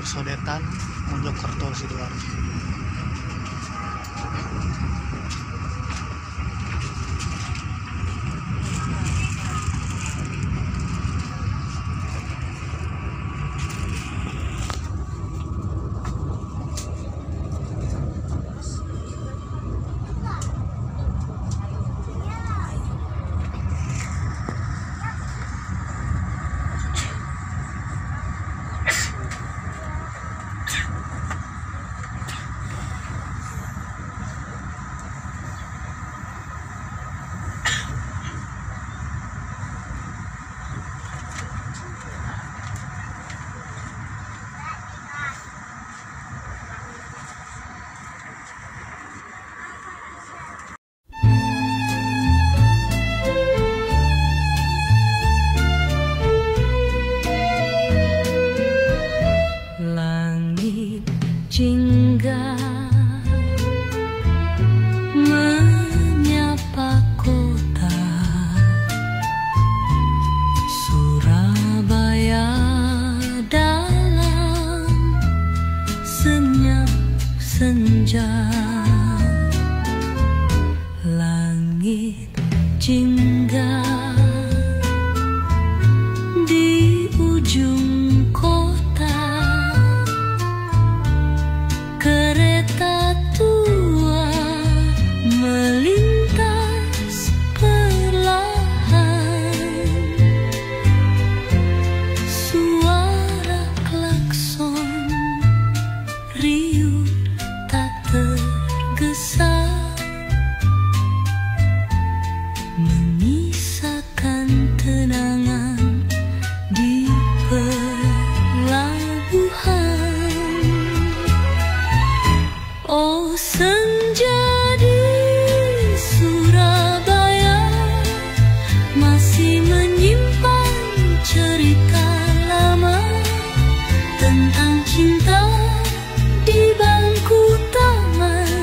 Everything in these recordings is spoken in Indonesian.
Sodetan Mojokerto Sidoarjo. Jingga menyapa kota Surabaya dalam senyap senja. Langit jingga di ujung kota, kereta tua melintas perlahan, suara klakson riuh tak tergesa, menyisakan kenangan di pelabuhan. Oh senja di Surabaya masih menyimpan cerita lama tentang cinta di bangku taman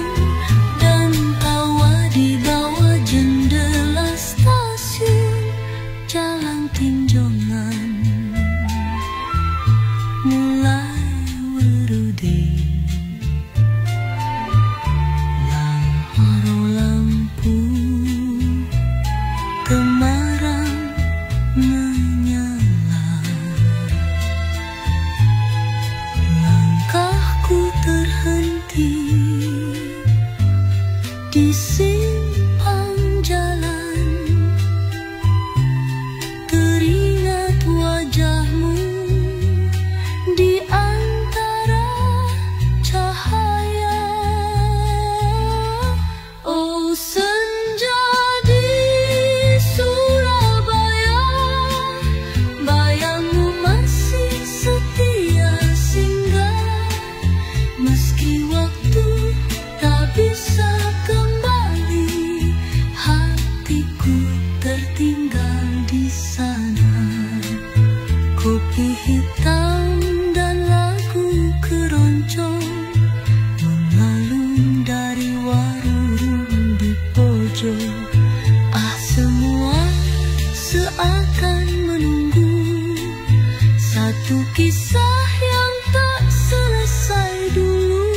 dan tawa di bawah jendela stasiun Jalan Tinjongan. Mulai berudi Temarang menyala, langkahku terhenti di simpang jalan, teringat wajahmu di antara cahaya. Oh senja di Surabaya, bayangmu masih setia singgah, meski waktu tak bisa kembali, hatiku tertinggal di sana. Kopi hitam dan lagu keroncong mengalun dari warung di pojok. Semua seakan menunggu satu kisah yang tak selesai dulu.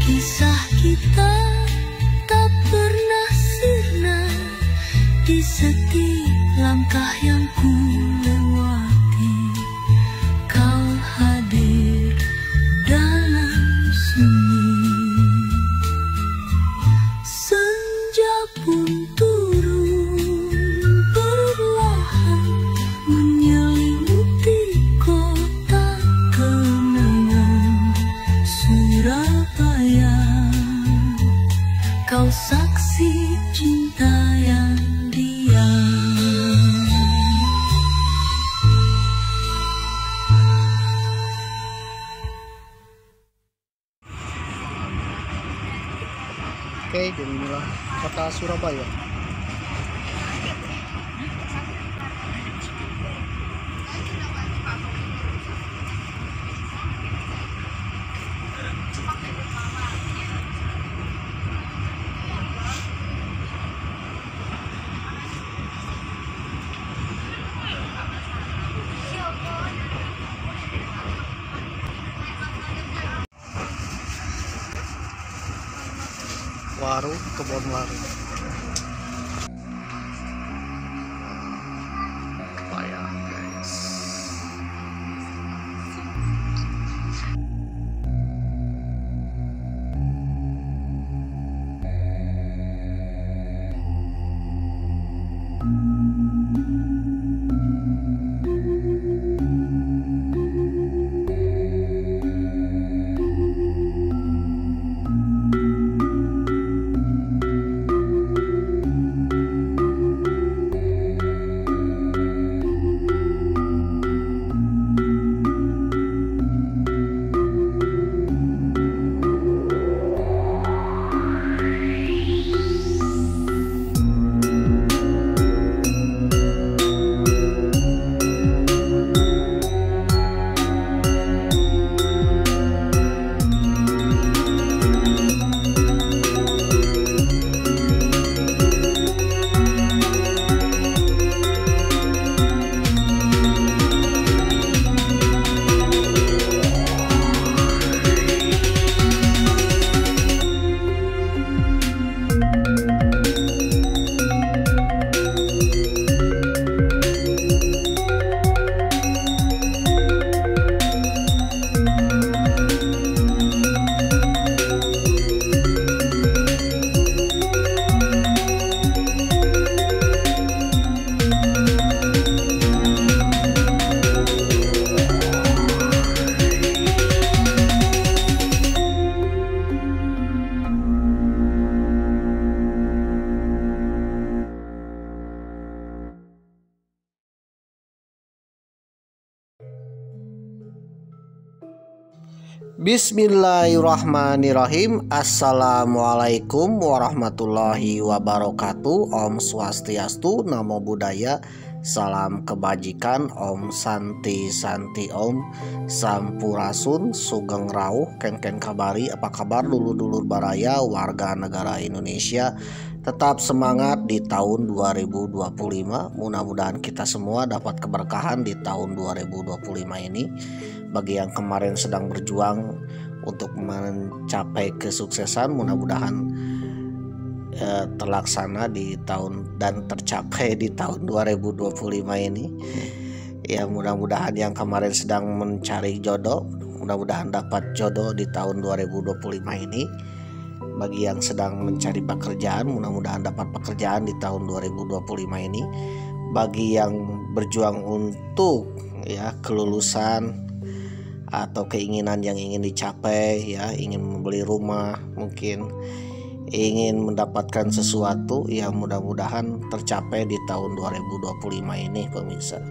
Kisah kita tak pernah sirna di setiap langkah yang ku lewati. Kau hadir dalam sunyi, senja pun turun perlahan menyelimuti kota kenangan Surabaya. Kau saksi cinta yang diam. Oke, jadi inilah kota Surabaya. warung kebun lari. Payah guys. Bismillahirrahmanirrahim. Assalamualaikum warahmatullahi wabarakatuh. Om Swastiastu, Namo Buddhaya, salam kebajikan, Om Santi Santi Om, Sampurasun, Sugeng Rauh, Ken kabari. Apa kabar dulur-dulur baraya warga negara Indonesia? Tetap semangat di tahun 2025. Mudah-mudahan kita semua dapat keberkahan di tahun 2025 ini. Bagi yang kemarin sedang berjuang untuk mencapai kesuksesan, mudah-mudahan terlaksana di tahun dan tercapai di tahun 2025 ini. Ya, mudah-mudahan yang kemarin sedang mencari jodoh, mudah-mudahan dapat jodoh di tahun 2025 ini. Bagi yang sedang mencari pekerjaan, mudah-mudahan dapat pekerjaan di tahun 2025 ini. Bagi yang berjuang untuk kelulusan atau keinginan yang ingin dicapai, ingin membeli rumah, mungkin ingin mendapatkan sesuatu, mudah-mudahan tercapai di tahun 2025 ini pemirsa.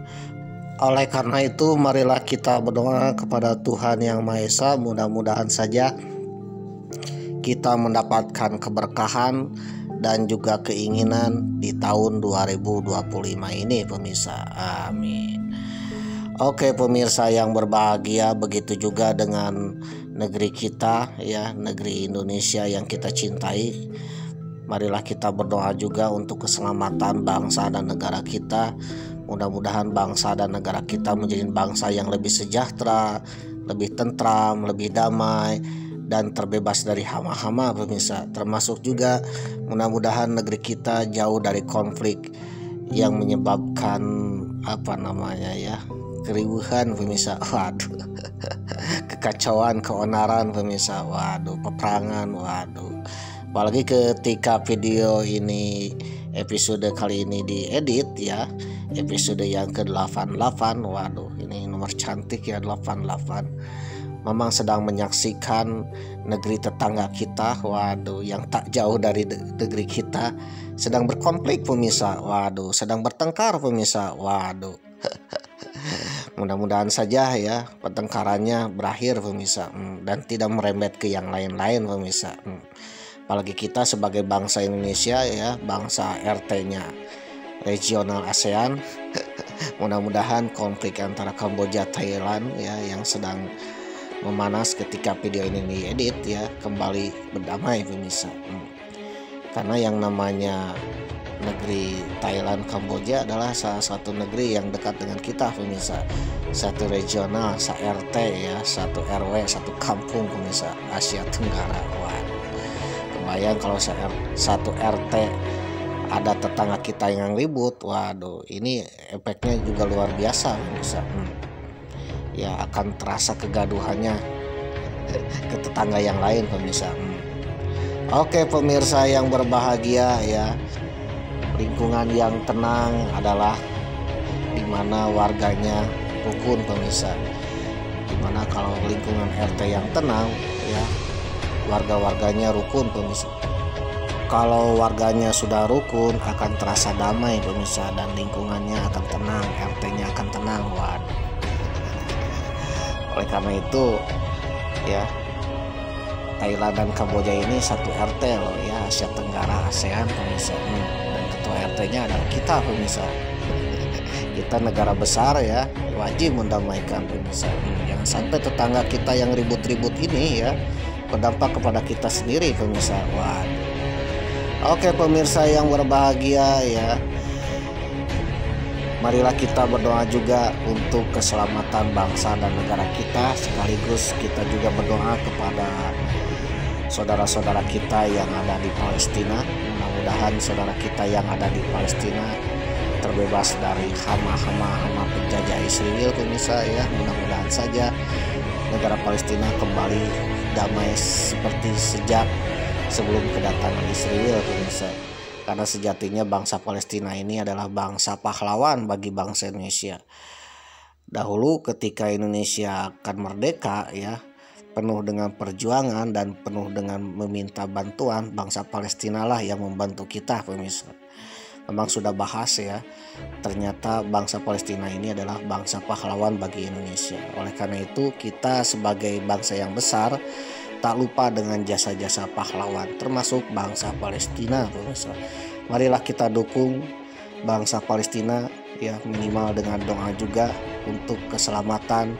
Oleh karena itu, marilah kita berdoa kepada Tuhan Yang Maha Esa, mudah-mudahan saja kita mendapatkan keberkahan dan juga keinginan di tahun 2025 ini pemirsa. Amin. Oke pemirsa yang berbahagia, begitu juga dengan negeri kita, negeri Indonesia yang kita cintai. Marilah kita berdoa juga untuk keselamatan bangsa dan negara kita. Mudah-mudahan bangsa dan negara kita menjadi bangsa yang lebih sejahtera, lebih tentram, lebih damai, dan terbebas dari hama-hama pemirsa. Termasuk juga mudah-mudahan negeri kita jauh dari konflik yang menyebabkan keribuhan pemirsa. Waduh. Kekacauan, keonaran pemirsa. Waduh, peperangan. Waduh. Apalagi ketika video ini, episode kali ini diedit episode yang ke-88. Waduh, ini nomor cantik 88. Memang sedang menyaksikan negeri tetangga kita, waduh, yang tak jauh dari negeri kita sedang berkonflik pemirsa. Waduh, sedang bertengkar pemirsa. Waduh. Mudah-mudahan saja pertengkarannya berakhir pemirsa, dan tidak merembet ke yang lain-lain pemirsa. Apalagi kita sebagai bangsa Indonesia, bangsa RT-nya regional ASEAN. Mudah-mudahan konflik antara Kamboja Thailand yang sedang memanas ketika video ini diedit kembali berdamai pemirsa. Karena yang namanya negeri Thailand, Kamboja adalah salah satu negeri yang dekat dengan kita pemirsa. Satu regional, RT satu RW, satu kampung pemirsa, Asia Tenggara. Wah, Kebayang kalau satu RT ada tetangga kita yang ribut, waduh ini efeknya juga luar biasa bisa. Ya akan terasa kegaduhannya ke tetangga yang lain pemirsa. Oke pemirsa yang berbahagia ya, lingkungan yang tenang adalah dimana warganya rukun pemirsa. Dimana kalau lingkungan RT yang tenang ya, warga-warganya rukun pemirsa. Kalau warganya sudah rukun akan terasa damai pemirsa, dan lingkungannya akan tenang, RT-nya akan tenang. Waduh. Oleh karena itu ya, Thailand dan Kamboja ini satu RT loh ya, Asia Tenggara ASEAN pemirsa. Dan ketua RT-nya adalah kita pemirsa. Kita negara besar ya, wajib mendamaikan pemirsa. Jangan sampai tetangga kita yang ribut-ribut ini ya berdampak kepada kita sendiri pemirsa. Waduh. Oke pemirsa yang berbahagia ya, marilah kita berdoa juga untuk keselamatan bangsa dan negara kita, sekaligus kita juga berdoa kepada saudara-saudara kita yang ada di Palestina. Mudah-mudahan saudara kita yang ada di Palestina terbebas dari hama penjajah Israel pemirsa ya. Mudah-mudahan saja negara Palestina kembali damai seperti sejak sebelum kedatangan Israel pemirsa. Karena sejatinya bangsa Palestina ini adalah bangsa pahlawan bagi bangsa Indonesia. Dahulu ketika Indonesia akan merdeka ya, penuh dengan perjuangan dan penuh dengan meminta bantuan, bangsa Palestina lah yang membantu kita pemirsa. Memang sudah bahas ya, ternyata bangsa Palestina ini adalah bangsa pahlawan bagi Indonesia. Oleh karena itu kita sebagai bangsa yang besar tak lupa dengan jasa-jasa pahlawan, termasuk bangsa Palestina pemirsa. Marilah kita dukung bangsa Palestina ya, minimal dengan doa juga untuk keselamatan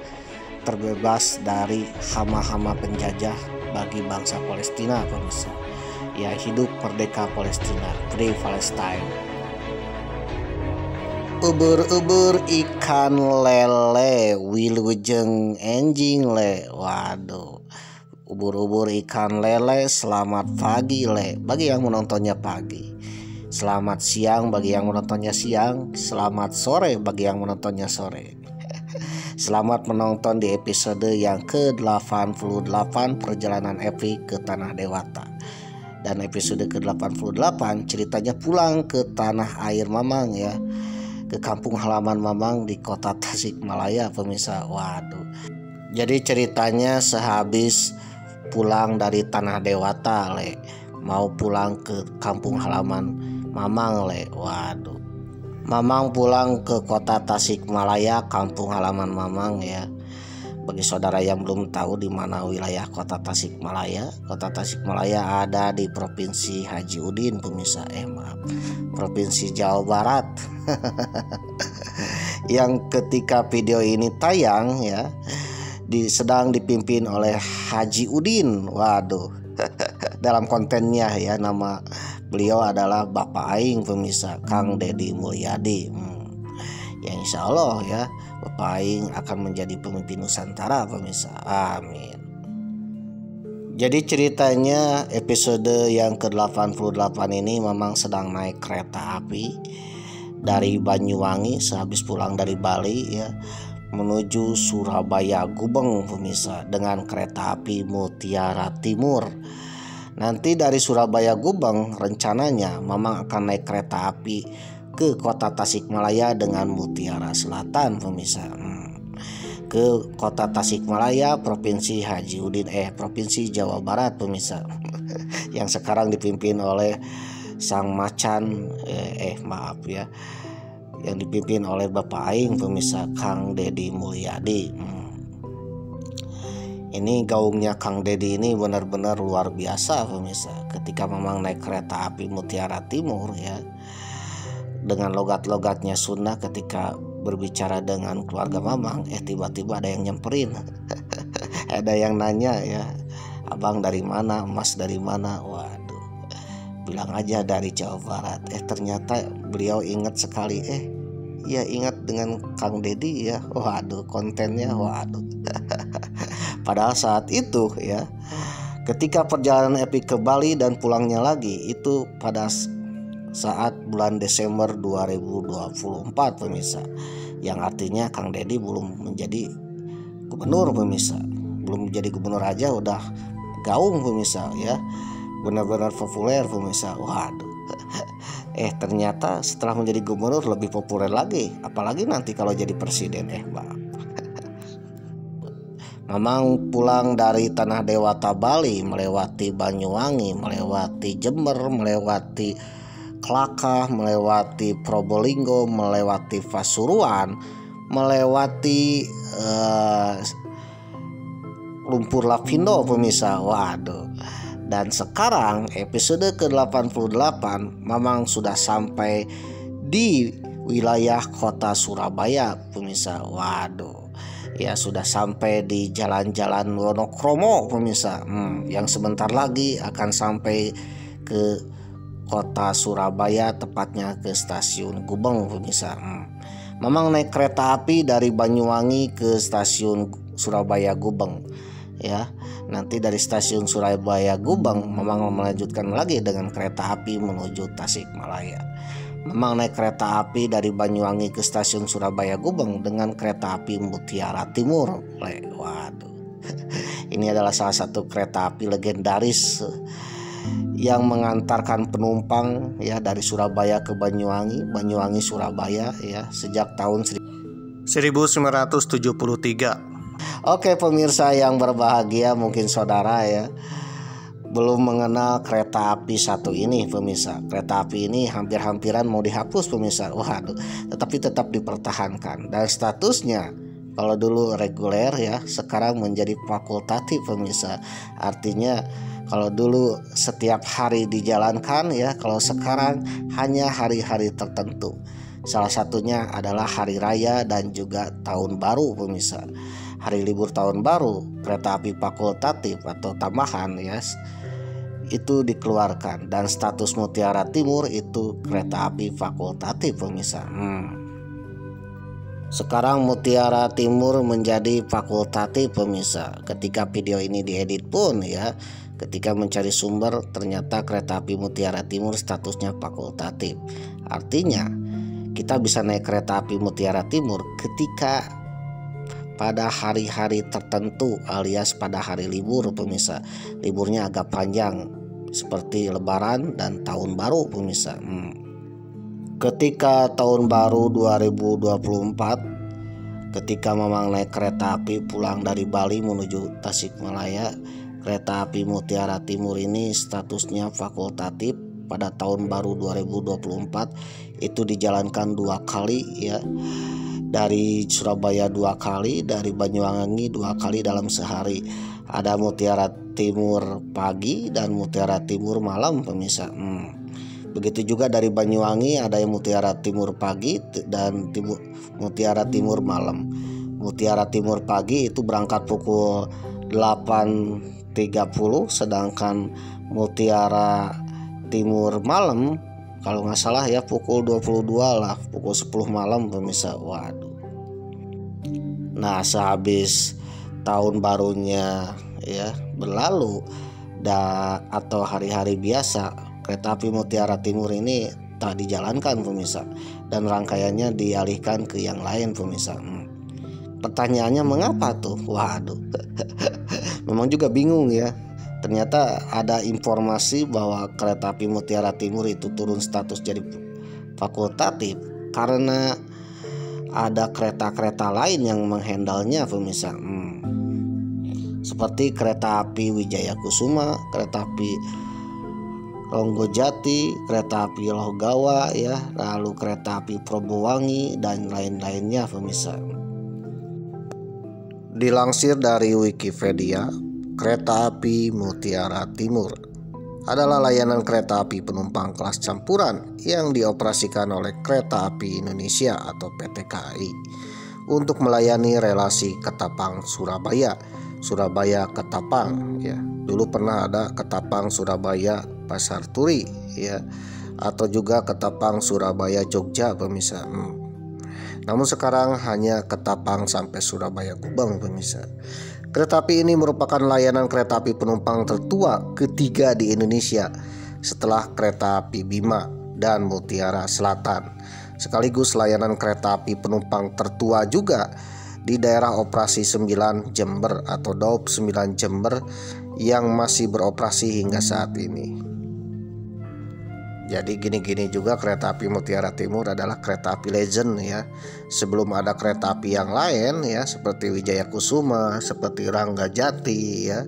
terbebas dari hama-hama penjajah bagi bangsa Palestina pemirsa. Ya, hidup merdeka Palestina, Free Palestine. Ubur-ubur ikan lele, wilujeng enjing le. Waduh. Ubur-ubur ikan lele, selamat pagi le bagi yang menontonnya pagi, selamat siang bagi yang menontonnya siang, selamat sore bagi yang menontonnya sore. Selamat menonton di episode yang ke-88 Perjalanan Epi ke Tanah Dewata. Dan episode ke-88 ceritanya pulang ke tanah air Mamang ya, ke kampung halaman Mamang di kota Tasikmalaya pemirsa. Waduh. Jadi ceritanya sehabis pulang dari Tanah Dewata le, mau pulang ke kampung halaman Mamang le. Waduh. Mamang pulang ke kota Tasikmalaya, kampung halaman Mamang ya. Bagi saudara yang belum tahu di mana wilayah kota Tasikmalaya, kota Tasikmalaya ada di Provinsi Haji Udin pemirsa. Provinsi Jawa Barat. Yang ketika video ini tayang ya, sedang dipimpin oleh Haji Udin. Waduh. Dalam kontennya ya, nama beliau adalah Bapak Aing pemirsa, Kang Deddy Mulyadi. Ya insya Allah ya, Bapak Aing akan menjadi pemimpin Nusantara pemirsa. Amin. Jadi ceritanya episode yang ke-88 ini memang sedang naik kereta api dari Banyuwangi sehabis pulang dari Bali ya, menuju Surabaya Gubeng pemirsa dengan kereta api Mutiara Timur. Nanti dari Surabaya Gubeng rencananya Mamang akan naik kereta api ke kota Tasikmalaya dengan Mutiara Selatan pemirsa. Ke kota Tasikmalaya Provinsi Haji Udin Provinsi Jawa Barat pemirsa. Yang sekarang dipimpin oleh sang macan maaf ya, yang dipimpin oleh Bapak Aing pemirsa, Kang Deddy Mulyadi. Ini gaungnya Kang Deddy ini benar-benar luar biasa pemirsa. Ketika memang naik kereta api Mutiara Timur ya, dengan logat-logatnya Sunda ketika berbicara dengan keluarga Mamang, tiba-tiba ada yang nyamperin. Ada yang nanya ya, abang dari mana, mas dari mana? Waduh, bilang aja dari Jawa Barat. Ternyata beliau ingat sekali. Ya ingat dengan Kang Deddy ya. Waduh, kontennya waduh. Padahal saat itu ya, Ketika perjalanan Epi ke Bali dan pulangnya lagi itu pada saat bulan Desember 2024 pemirsa, yang artinya Kang Deddy belum menjadi gubernur pemirsa, belum menjadi gubernur aja udah gaung pemirsa ya, benar-benar populer pemirsa. Waduh, ternyata setelah menjadi gubernur lebih populer lagi, apalagi nanti kalau jadi presiden. Memang pulang dari Tanah Dewata Bali, melewati Banyuwangi, melewati Jember, melewati Kelakah, melewati Probolinggo, melewati Pasuruan, melewati Lumpur Lapindo pemirsa. Waduh. Dan sekarang episode ke-88 memang sudah sampai di wilayah kota Surabaya pemirsa. Waduh. Ya sudah sampai di jalan-jalan Wonokromo pemirsa, yang sebentar lagi akan sampai ke kota Surabaya, tepatnya ke stasiun Gubeng pemirsa. Memang naik kereta api dari Banyuwangi ke stasiun Surabaya Gubeng ya. Nanti dari stasiun Surabaya Gubeng memang melanjutkan lagi dengan kereta api menuju Tasikmalaya. Memang naik kereta api dari Banyuwangi ke stasiun Surabaya Gubeng dengan kereta api Mutiara Timur. Waduh, ini adalah salah satu kereta api legendaris yang mengantarkan penumpang ya dari Surabaya ke Banyuwangi, Banyuwangi Surabaya ya sejak tahun 1973. Oke pemirsa yang berbahagia, mungkin saudara ya belum mengenal kereta api satu ini pemirsa. Kereta api ini hampir-hampiran mau dihapus pemirsa. Waduh, tetapi tetap dipertahankan dan statusnya kalau dulu reguler ya, sekarang menjadi fakultatif pemirsa. Artinya kalau dulu setiap hari dijalankan ya, kalau sekarang hanya hari-hari tertentu. Salah satunya adalah hari raya dan juga tahun baru pemirsa. Hari libur tahun baru, kereta api fakultatif atau tambahan ya itu dikeluarkan, dan status Mutiara Timur itu kereta api fakultatif pemirsa. Sekarang Mutiara Timur menjadi fakultatif pemirsa. Ketika video ini diedit pun ya, ketika mencari sumber ternyata kereta api Mutiara Timur statusnya fakultatif. Artinya kita bisa naik kereta api Mutiara Timur ketika pada hari-hari tertentu alias pada hari libur pemirsa. Liburnya agak panjang seperti Lebaran dan Tahun Baru pemirsa. Ketika Tahun Baru 2024, ketika memang naik kereta api pulang dari Bali menuju Tasikmalaya, kereta api Mutiara Timur ini statusnya fakultatif. Pada Tahun Baru 2024 itu dijalankan 2 kali ya. Dari Surabaya 2 kali, dari Banyuwangi 2 kali dalam sehari. Ada Mutiara Timur pagi dan Mutiara Timur malam pemirsa. Begitu juga dari Banyuwangi ada yang Mutiara Timur pagi dan Mutiara Timur malam. Mutiara Timur pagi itu berangkat pukul 8.30, sedangkan Mutiara Timur malam kalau nggak salah ya pukul 22 lah, pukul 10 malam pemirsa. Waduh. Nah, sehabis tahun barunya ya berlalu atau hari-hari biasa, kereta api Mutiara Timur ini tak dijalankan pemirsa, dan rangkaiannya dialihkan ke yang lain pemirsa. Pertanyaannya mengapa tuh? Waduh. Memang juga bingung ya. Ternyata ada informasi bahwa kereta api Mutiara Timur itu turun status jadi fakultatif karena ada kereta-kereta lain yang menghandlenya pemirsa. Seperti kereta api Wijaya Kusuma, kereta api Ronggojati, kereta api Lohgawa ya, lalu kereta api Probowangi dan lain-lainnya pemirsa. Dilansir dari Wikipedia, kereta api Mutiara Timur adalah layanan kereta api penumpang kelas campuran yang dioperasikan oleh Kereta Api Indonesia atau PT KAI untuk melayani relasi Ketapang Surabaya, Surabaya Ketapang ya. Dulu pernah ada Ketapang Surabaya Pasar Turi ya, atau juga Ketapang Surabaya Jogja pemirsa. Namun sekarang hanya Ketapang sampai Surabaya Gubeng pemirsa. Kereta api ini merupakan layanan kereta api penumpang tertua ketiga di Indonesia setelah kereta api Bima dan Mutiara Selatan, sekaligus layanan kereta api penumpang tertua juga di daerah operasi 9 Jember atau Daup 9 Jember yang masih beroperasi hingga saat ini. Jadi gini-gini juga kereta api Mutiara Timur adalah kereta api legend ya. Sebelum ada kereta api yang lain ya, seperti Wijaya Kusuma, seperti Ranggajati ya.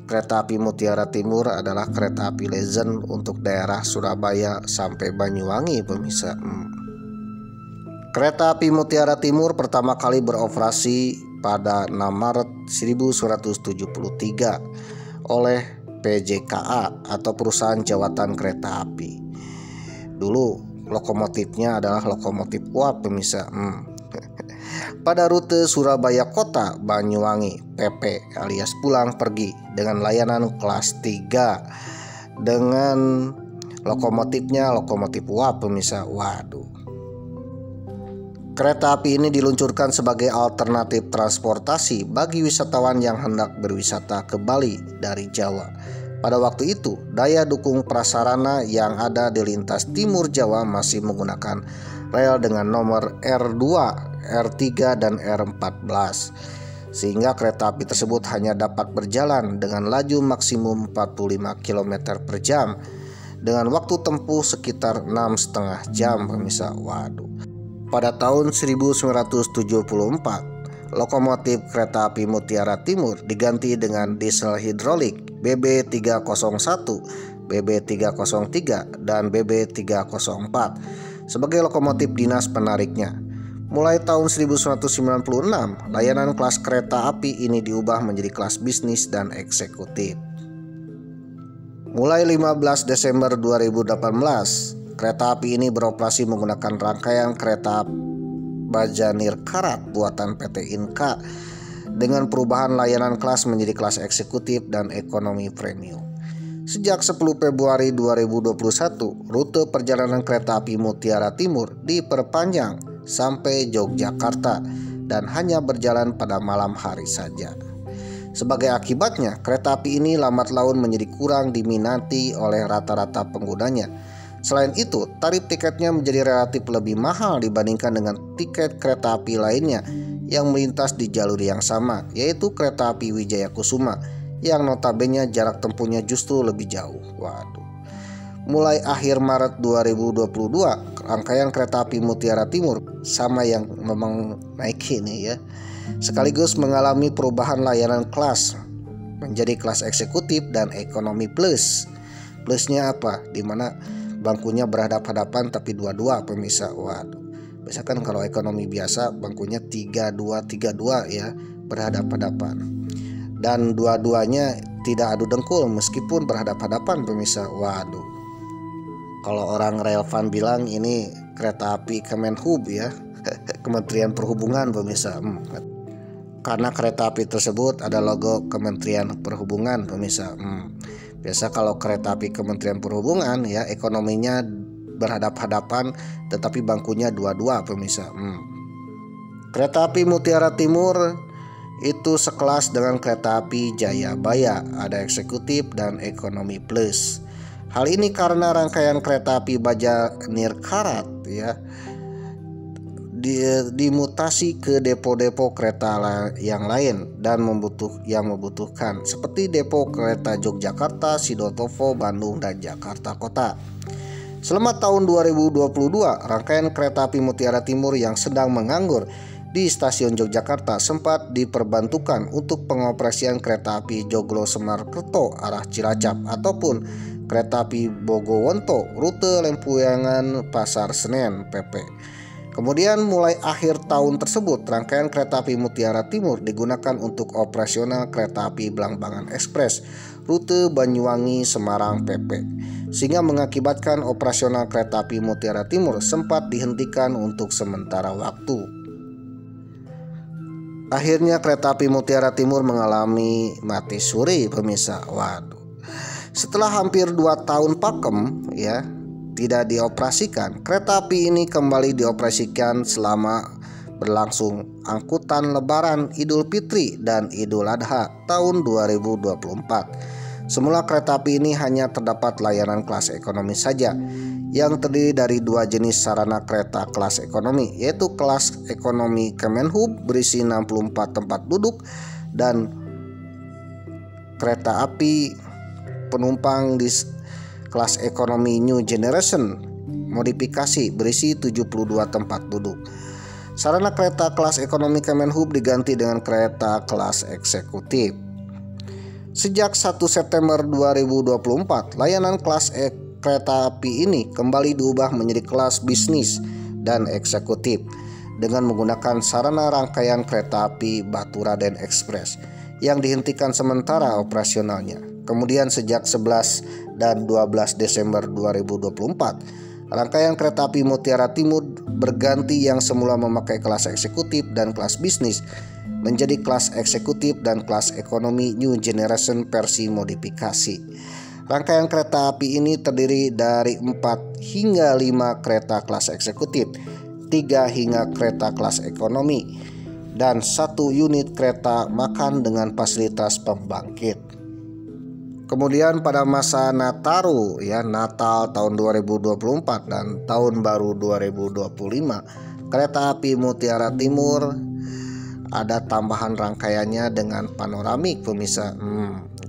Kereta api Mutiara Timur adalah kereta api legend untuk daerah Surabaya sampai Banyuwangi, pemirsa. Kereta api Mutiara Timur pertama kali beroperasi pada 6 Maret 1973 oleh PJKA atau Perusahaan Jawatan Kereta Api. Dulu lokomotifnya adalah lokomotif uap, pemirsa. Pada rute Surabaya Kota Banyuwangi PP alias pulang pergi dengan layanan kelas 3 dengan lokomotifnya lokomotif uap, pemirsa. Waduh. Kereta api ini diluncurkan sebagai alternatif transportasi bagi wisatawan yang hendak berwisata ke Bali dari Jawa. Pada waktu itu, daya dukung prasarana yang ada di lintas timur Jawa masih menggunakan rel dengan nomor R2, R3, dan R14. Sehingga kereta api tersebut hanya dapat berjalan dengan laju maksimum 45 km per jam dengan waktu tempuh sekitar 6,5 jam, pemirsa. Waduh. Pada tahun 1974, lokomotif kereta api Mutiara Timur diganti dengan diesel hidrolik BB301, BB303, dan BB304 sebagai lokomotif dinas penariknya. Mulai tahun 1996, layanan kelas kereta api ini diubah menjadi kelas bisnis dan eksekutif. Mulai 15 Desember 2018, kereta api ini beroperasi menggunakan rangkaian kereta Baja Nirkarat buatan PT Inka dengan perubahan layanan kelas menjadi kelas eksekutif dan ekonomi premium. Sejak 10 Februari 2021, rute perjalanan kereta api Mutiara Timur diperpanjang sampai Yogyakarta dan hanya berjalan pada malam hari saja. Sebagai akibatnya, kereta api ini lambat laun menjadi kurang diminati oleh rata-rata penggunanya. Selain itu, tarif tiketnya menjadi relatif lebih mahal dibandingkan dengan tiket kereta api lainnya yang melintas di jalur yang sama, yaitu kereta api Wijaya Kusuma yang notabene jarak tempuhnya justru lebih jauh. Waduh. Mulai akhir Maret 2022, rangkaian kereta api Mutiara Timur sama yang memang naik ini ya, sekaligus mengalami perubahan layanan kelas menjadi kelas eksekutif dan ekonomi plus. Plusnya apa? Dimana bangkunya berhadap-hadapan tapi dua-dua, pemirsa. Waduh. Biasa kan kalau ekonomi biasa bangkunya 3-2 ya, berhadap-hadapan. Dan dua-duanya tidak adu dengkul meskipun berhadap-hadapan, pemirsa. Waduh. Kalau orang relevan bilang ini kereta api Kemenhub ya, Kementerian Perhubungan, pemirsa. Karena kereta api tersebut ada logo Kementerian Perhubungan, pemirsa. Biasa kalau kereta api Kementerian Perhubungan ya ekonominya berhadap-hadapan tetapi bangkunya dua-dua, pemirsa. Kereta api Mutiara Timur itu sekelas dengan kereta api Jayabaya, ada eksekutif dan ekonomi plus. Hal ini karena rangkaian kereta api Baja Nirkarat ya dimutasi ke depo-depo kereta yang lain dan membutuhkan seperti depo kereta Yogyakarta, Sidotovo, Bandung, dan Jakarta Kota. Selama tahun 2022, rangkaian kereta api Mutiara Timur yang sedang menganggur di stasiun Yogyakarta sempat diperbantukan untuk pengoperasian kereta api Joglo Semarkerto arah Cilacap ataupun kereta api Bogowonto rute Lempuyangan Pasar Senen PP. Kemudian mulai akhir tahun tersebut, rangkaian kereta api Mutiara Timur digunakan untuk operasional kereta api Blambangan Express rute Banyuwangi Semarang PP, sehingga mengakibatkan operasional kereta api Mutiara Timur sempat dihentikan untuk sementara waktu. Akhirnya kereta api Mutiara Timur mengalami mati suri, pemirsa. Waduh. Setelah hampir 2 tahun pakem ya tidak dioperasikan, kereta api ini kembali dioperasikan selama berlangsung angkutan Lebaran, Idul Fitri, dan Idul Adha tahun 2024. Semula kereta api ini hanya terdapat layanan kelas ekonomi saja, yang terdiri dari dua jenis sarana kereta kelas ekonomi, yaitu kelas ekonomi Kemenhub berisi 64 tempat duduk dan kereta api penumpang di kelas ekonomi New Generation modifikasi berisi 72 tempat duduk. Sarana kereta kelas ekonomi Kemenhub diganti dengan kereta kelas eksekutif. Sejak 1 September 2024, layanan kelas kereta api ini kembali diubah menjadi kelas bisnis dan eksekutif dengan menggunakan sarana rangkaian kereta api Batu Raden Express yang dihentikan sementara operasionalnya. Kemudian sejak 11 dan 12 Desember 2024, rangkaian kereta api Mutiara Timur berganti yang semula memakai kelas eksekutif dan kelas bisnis menjadi kelas eksekutif dan kelas ekonomi New Generation versi modifikasi. Rangkaian kereta api ini terdiri dari 4 hingga 5 kereta kelas eksekutif, 3 hingga kereta kelas ekonomi, dan 1 unit kereta makan dengan fasilitas pembangkit. Kemudian pada masa Nataru Natal tahun 2024 dan Tahun Baru 2025, kereta api Mutiara Timur ada tambahan rangkaiannya dengan panoramik pemirsa.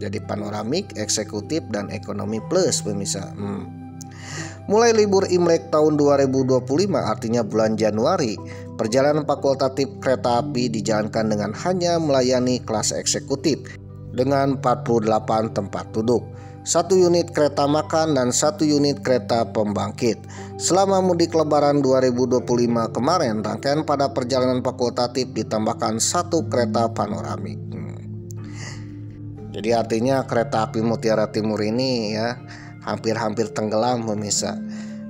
Jadi panoramik, eksekutif, dan ekonomi plus pemirsa. Mulai libur Imlek tahun 2025 artinya bulan Januari, perjalanan fakultatif kereta api dijalankan dengan hanya melayani kelas eksekutif dengan 48 tempat duduk, 1 unit kereta makan, dan 1 unit kereta pembangkit. Selama mudik Lebaran 2025 kemarin, rangkaian pada perjalanan fakultatif ditambahkan 1 kereta panoramik. Jadi artinya kereta api Mutiara Timur ini hampir-hampir tenggelam pemirsa.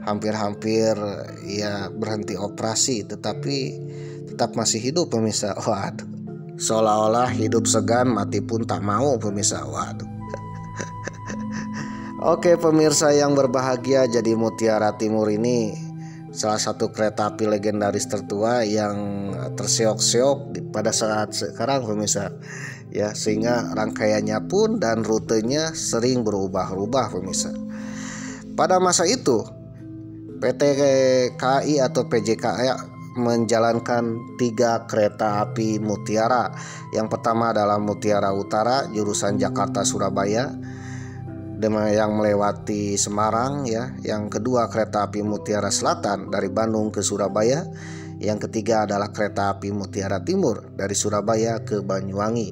Hampir-hampir berhenti operasi, tetapi tetap masih hidup pemirsa. Waduh. Seolah-olah hidup segan, mati pun tak mau pemirsa. Waduh. Oke pemirsa yang berbahagia, jadi Mutiara Timur ini salah satu kereta api legendaris tertua yang terseok-seok pada saat sekarang pemirsa. Sehingga rangkaiannya pun dan rutenya sering berubah-ubah pemirsa. Pada masa itu PT KAI atau PJKI menjalankan 3 kereta api Mutiara. Yang pertama adalah Mutiara Utara jurusan Jakarta Surabaya yang melewati Semarang Yang kedua kereta api Mutiara Selatan dari Bandung ke Surabaya. Yang ketiga adalah kereta api Mutiara Timur dari Surabaya ke Banyuwangi.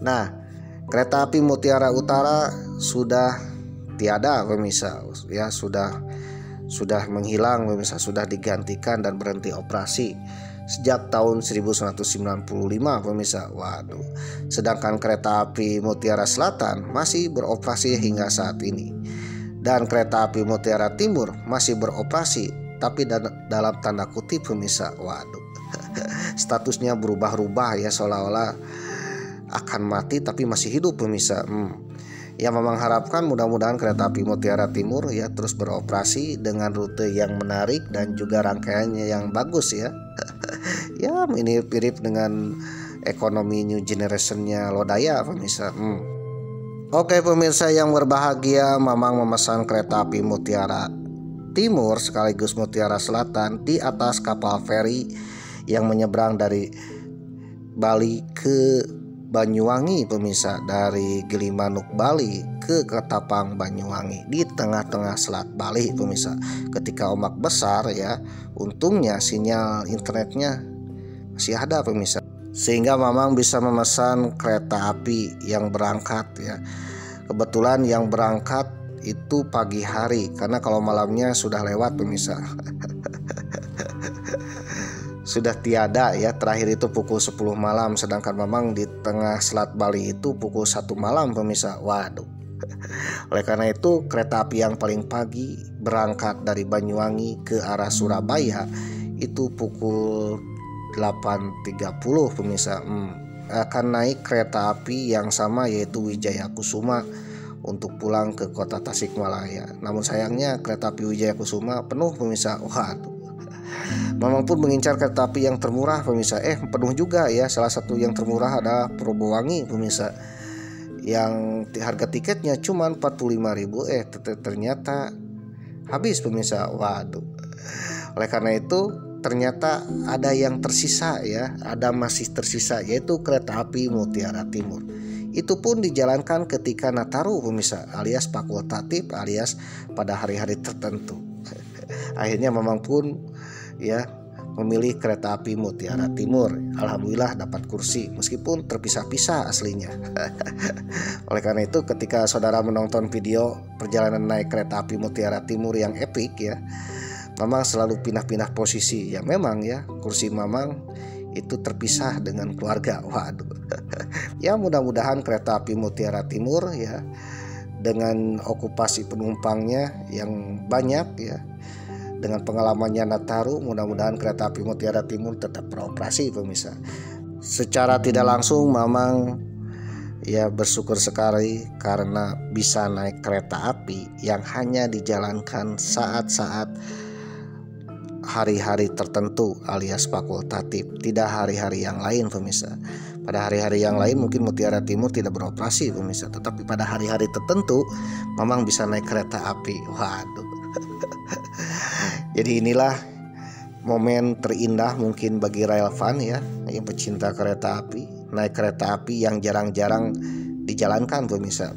Nah, kereta api Mutiara Utara sudah tiada pemirsa, sudah menghilang pemirsa, sudah digantikan dan berhenti operasi sejak tahun 1995 pemirsa. Waduh. Sedangkan kereta api Mutiara Selatan masih beroperasi hingga saat ini. Dan kereta api Mutiara Timur masih beroperasi tapi dalam tanda kutip pemirsa. Waduh. Statusnya berubah-ubah seolah-olah akan mati tapi masih hidup pemirsa. Memang harapkan mudah-mudahan kereta api Mutiara Timur terus beroperasi dengan rute yang menarik dan juga rangkaiannya yang bagus ini mirip dengan ekonomi New Generation-nya Lodaya pemirsa. Oke pemirsa yang berbahagia, Mamang memesan kereta api Mutiara Timur sekaligus Mutiara Selatan di atas kapal feri yang menyeberang dari Bali ke Banyuwangi pemirsa, dari Gilimanuk Bali ke Ketapang Banyuwangi di tengah-tengah Selat Bali pemirsa. Ketika ombak besar untungnya sinyal internetnya masih ada pemirsa, sehingga Mamang bisa memesan kereta api yang berangkat Kebetulan yang berangkat itu pagi hari, karena kalau malamnya sudah lewat pemirsa. Sudah tiada terakhir itu pukul 10 malam, sedangkan Mamang di tengah Selat Bali itu pukul 1 malam pemirsa. Waduh. Oleh karena itu kereta api yang paling pagi berangkat dari Banyuwangi ke arah Surabaya itu pukul 8.30 pemirsa. Akan naik kereta api yang sama yaitu Wijaya Kusuma untuk pulang ke kota Tasikmalaya. Namun sayangnya kereta api Wijaya Kusuma penuh pemirsa. Waduh. Mamang pun mengincar kereta api yang termurah pemirsa. Penuh juga ya. Salah satu yang termurah adalah Probowangi pemirsa, yang harga tiketnya cuma 45.000. Ternyata habis pemirsa. Waduh. Oleh karena itu ternyata ada yang tersisa ya. Ada masih tersisa, yaitu kereta api Mutiara Timur. Itu pun dijalankan ketika Nataru pemirsa, alias fakultatif, alias pada hari-hari tertentu. Akhirnya Mamang pun ya memilih kereta api Mutiara Timur. Alhamdulillah dapat kursi meskipun terpisah-pisah aslinya. Oleh karena itu ketika saudara menonton video perjalanan naik kereta api Mutiara Timur yang epik ya, Mamang selalu pindah-pindah posisi. Ya memang ya, kursi Mamang itu terpisah dengan keluarga. Waduh. Ya mudah-mudahan kereta api Mutiara Timur ya, dengan okupasi penumpangnya yang banyak ya, dengan pengalamannya Nataru, mudah-mudahan kereta api Mutiara Timur tetap beroperasi pemirsa. Secara tidak langsung Mamang ya bersyukur sekali karena bisa naik kereta api yang hanya dijalankan saat-saat hari-hari tertentu alias fakultatif, tidak hari-hari yang lain pemirsa. Pada hari-hari yang lain mungkin Mutiara Timur tidak beroperasi pemirsa, tetapi pada hari-hari tertentu Mamang bisa naik kereta api. Waduh. Jadi inilah momen terindah mungkin bagi Railfan ya, yang pecinta kereta api, naik kereta api yang jarang-jarang dijalankan pemirsa.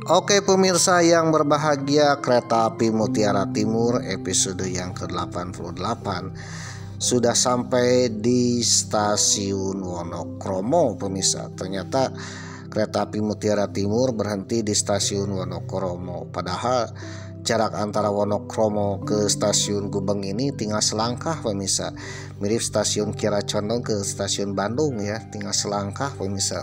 Oke pemirsa yang berbahagia, kereta api Mutiara Timur episode yang ke-88 sudah sampai di stasiun Wonokromo pemirsa. Ternyata kereta api Mutiara Timur berhenti di stasiun Wonokromo. Padahal jarak antara Wonokromo ke stasiun Gubeng ini tinggal selangkah pemirsa. Mirip stasiun Kiara Condong ke stasiun Bandung ya, tinggal selangkah pemirsa.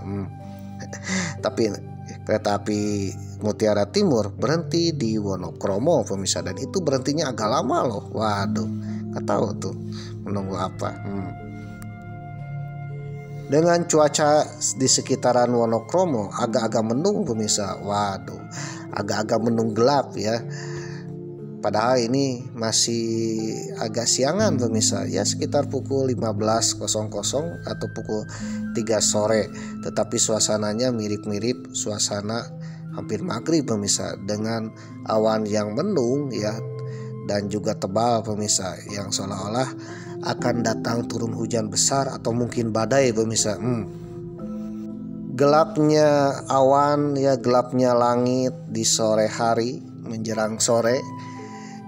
Tapi kereta api Mutiara Timur berhenti di Wonokromo pemirsa, dan itu berhentinya agak lama loh. Waduh, nggak tahu tuh menunggu apa. Dengan cuaca di sekitaran Wonokromo agak-agak mendung pemirsa. Waduh, agak-agak mendung gelap ya. Padahal ini masih agak siangan pemirsa, ya sekitar pukul 15.00 atau pukul 3 sore. Tetapi suasananya mirip-mirip suasana hampir maghrib pemirsa, dengan awan yang mendung ya, dan juga tebal pemirsa, yang seolah-olah akan datang turun hujan besar atau mungkin badai pemirsa. Gelapnya awan ya, gelapnya langit di sore hari menjelang sore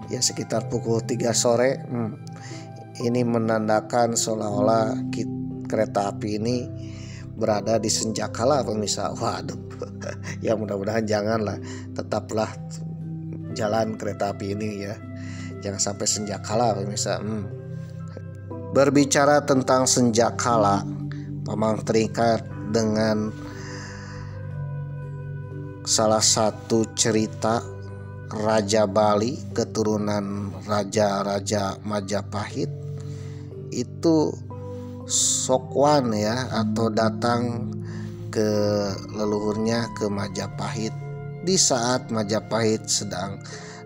ya, sekitar pukul 3 sore. Ini menandakan seolah-olah kereta api ini berada di senjakala pemirsa. Waduh. Ya mudah-mudahan janganlah, tetaplah jalan kereta api ini ya, jangan sampai senjakala pemirsa. Berbicara tentang senjakala, Mamang teringat dengan salah satu cerita Raja Bali, keturunan raja-raja Majapahit. Itu Sokwan ya, atau datang ke leluhurnya ke Majapahit di saat Majapahit sedang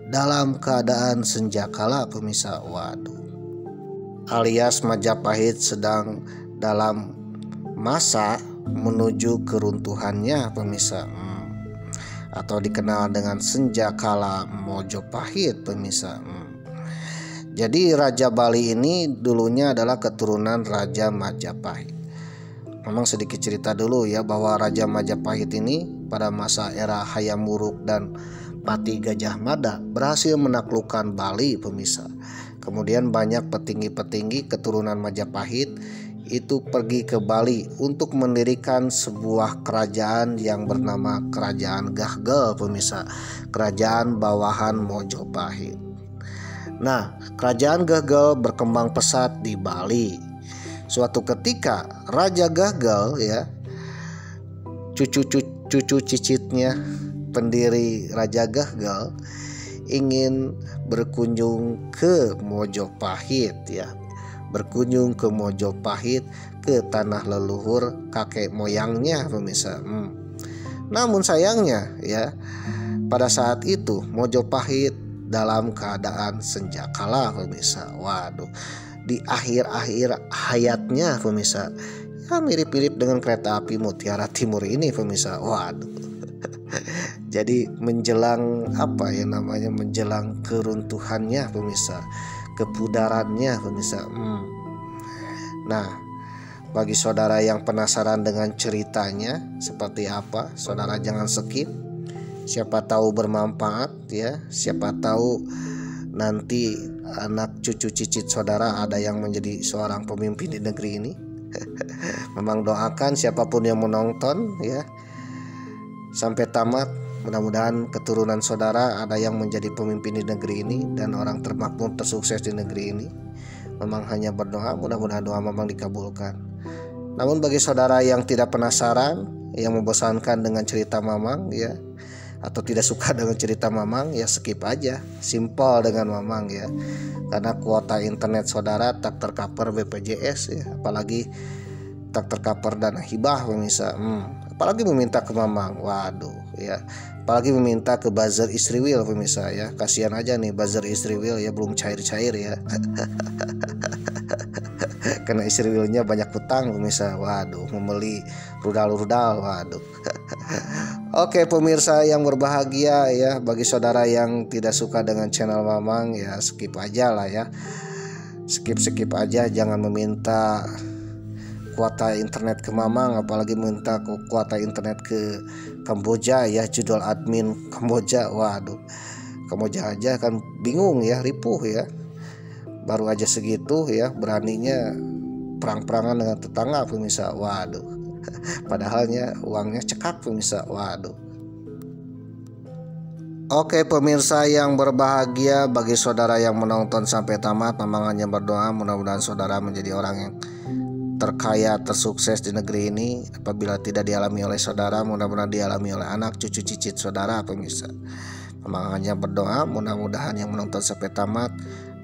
dalam keadaan senjakala pemirsa. Waduh, alias Majapahit sedang dalam masa menuju keruntuhannya pemirsa, atau dikenal dengan senjakala Mojopahit pemirsa. Jadi Raja Bali ini dulunya adalah keturunan Raja Majapahit. Memang sedikit cerita dulu ya, bahwa Raja Majapahit ini pada masa era Hayam Wuruk dan Pati Gajah Mada berhasil menaklukkan Bali pemirsa. Kemudian banyak petinggi-petinggi keturunan Majapahit itu pergi ke Bali untuk mendirikan sebuah kerajaan yang bernama Kerajaan Gahgel pemirsa, kerajaan bawahan Mojopahit. Nah, Kerajaan Gahgel berkembang pesat di Bali. Suatu ketika Raja Gahgel ya, cucu cicitnya pendiri Raja Gahgel ingin berkunjung ke Mojopahit ya, berkunjung ke Mojopahit, ke tanah leluhur kakek moyangnya pemirsa. Namun sayangnya ya, pada saat itu Mojopahit dalam keadaan senjakala pemirsa. Waduh, di akhir-akhir hayatnya pemirsa, ya mirip-mirip dengan kereta api Mutiara Timur ini pemirsa. Waduh. Jadi menjelang menjelang keruntuhannya pemirsa, kepudarannya pemirsa. Nah, bagi saudara yang penasaran dengan ceritanya seperti apa, saudara jangan skip. Siapa tahu bermanfaat ya, siapa tahu nanti anak cucu cicit saudara ada yang menjadi seorang pemimpin di negeri ini. Memang doakan siapapun yang menonton ya sampai tamat, mudah-mudahan keturunan saudara ada yang menjadi pemimpin di negeri ini dan orang termakmur tersukses di negeri ini. Memang hanya berdoa, mudah-mudahan doa memang dikabulkan. Namun bagi saudara yang tidak penasaran, yang membosankan dengan cerita Mamang ya, atau tidak suka dengan cerita Mamang, ya skip aja, simpel dengan Mamang ya. Karena kuota internet saudara tak tercover BPJS ya, apalagi tak tercover dana hibah pemirsa. Apalagi meminta ke Mamang, waduh ya, apalagi meminta ke buzzer Istriwil pemirsa ya. Kasihan aja nih buzzer Istriwil ya, belum cair-cair ya. Karena Istriwilnya banyak hutang pemirsa. Waduh, membeli rudal-rudal, waduh. Oke pemirsa yang berbahagia ya, bagi saudara yang tidak suka dengan channel Mamang ya skip aja lah ya. Skip aja, jangan meminta kuota internet ke Mamang, apalagi minta kuota internet ke Kamboja ya, judul admin Kamboja. Waduh, Kamboja aja kan bingung ya, ripuh ya, baru aja segitu ya, beraninya perang-perangan dengan tetangga pemirsa. Waduh, padahalnya uangnya cekak pemirsa. Waduh. Oke pemirsa yang berbahagia, bagi saudara yang menonton sampai tamat, Mamang hanya berdoa mudah-mudahan saudara menjadi orang yang terkaya, tersukses di negeri ini. Apabila tidak dialami oleh saudara, mudah-mudahan dialami oleh anak, cucu, cicit saudara pemirsa. Mamang hanya berdoa mudah-mudahan yang menonton sampai tamat,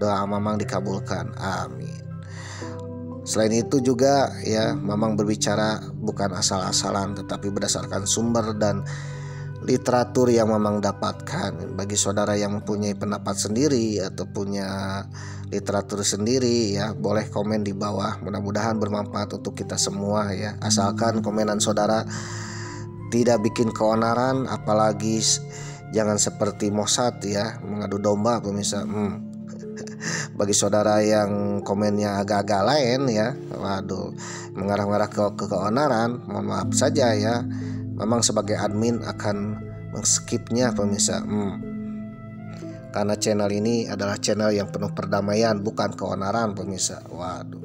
doa Mamang dikabulkan, amin. Selain itu juga ya, Mamang berbicara bukan asal-asalan, tetapi berdasarkan sumber dan literatur yang Mamang dapatkan. Bagi saudara yang mempunyai pendapat sendiri atau punya literatur sendiri ya, boleh komen di bawah, mudah-mudahan bermanfaat untuk kita semua ya. Asalkan komenan saudara tidak bikin keonaran, apalagi jangan seperti Mossad ya, mengadu domba pemirsa. Bagi saudara yang komennya agak-agak lain ya, waduh, mengarah-arah ke keonaran, mohon maaf saja ya. Memang sebagai admin akan men-skipnya pemirsa. Karena channel ini adalah channel yang penuh perdamaian, bukan keonaran pemirsa. Waduh.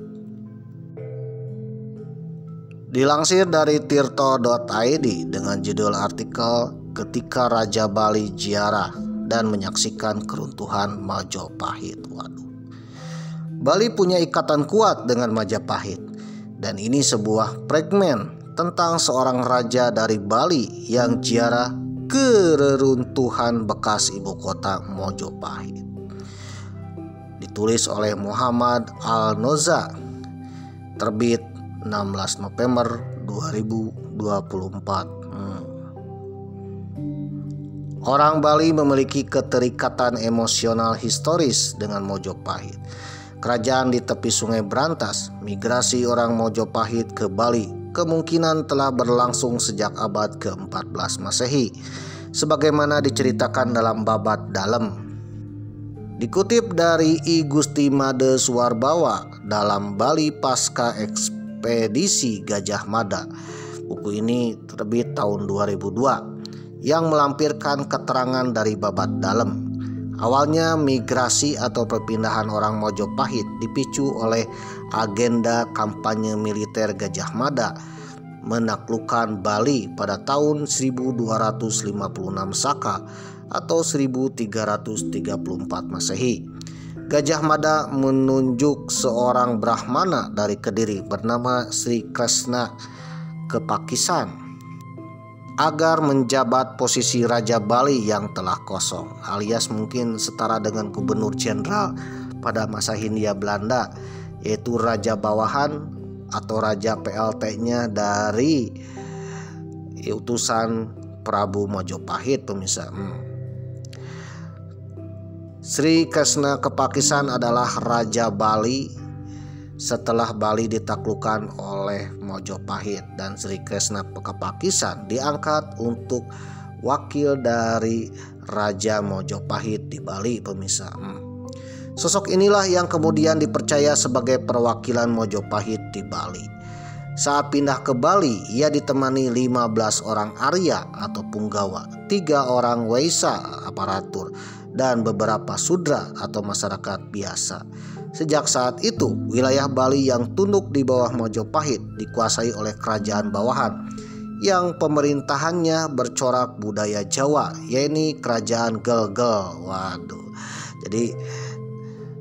Dilansir dari tirto.id dengan judul artikel Ketika Raja Bali Ziarah dan Menyaksikan Keruntuhan Majapahit. Waduh. Bali punya ikatan kuat dengan Majapahit, dan ini sebuah fragmen tentang seorang raja dari Bali yang ziarah ke reruntuhan bekas ibu kota Mojopahit. Ditulis oleh Muhammad Al-Noza, terbit 16 November 2024. Orang Bali memiliki keterikatan emosional historis dengan Mojopahit. Kerajaan di tepi Sungai Brantas, migrasi orang Mojopahit ke Bali kemungkinan telah berlangsung sejak abad ke-14 Masehi, sebagaimana diceritakan dalam Babat Dalem. Dikutip dari I Gusti Made Suwarbawa dalam Bali Pasca Ekspedisi Gajah Mada. Buku ini terbit tahun 2002 yang melampirkan keterangan dari Babat Dalem. Awalnya migrasi atau perpindahan orang Mojopahit dipicu oleh agenda kampanye militer Gajah Mada menaklukkan Bali pada tahun 1256 Saka atau 1334 Masehi. Gajah Mada menunjuk seorang Brahmana dari Kediri bernama Sri Krishna ke Pakisan agar menjabat posisi Raja Bali yang telah kosong, alias mungkin setara dengan gubernur jenderal pada masa Hindia Belanda yaitu raja bawahan atau raja PLT-nya dari utusan Prabu Mojopahit, pemirsa. Sri Kresna Kepakisan adalah Raja Bali setelah Bali ditaklukkan oleh Mojopahit, dan Sri Kresna Kepakisan diangkat untuk wakil dari Raja Mojopahit di Bali, pemirsa. Sosok inilah yang kemudian dipercaya sebagai perwakilan Mojopahit di Bali. Saat pindah ke Bali, ia ditemani 15 orang Arya atau Punggawa, 3 orang Waisa aparatur, dan beberapa Sudra atau masyarakat biasa. Sejak saat itu, wilayah Bali yang tunduk di bawah Mojopahit dikuasai oleh kerajaan bawahan yang pemerintahannya bercorak budaya Jawa, yaitu kerajaan Gelgel. Waduh. Jadi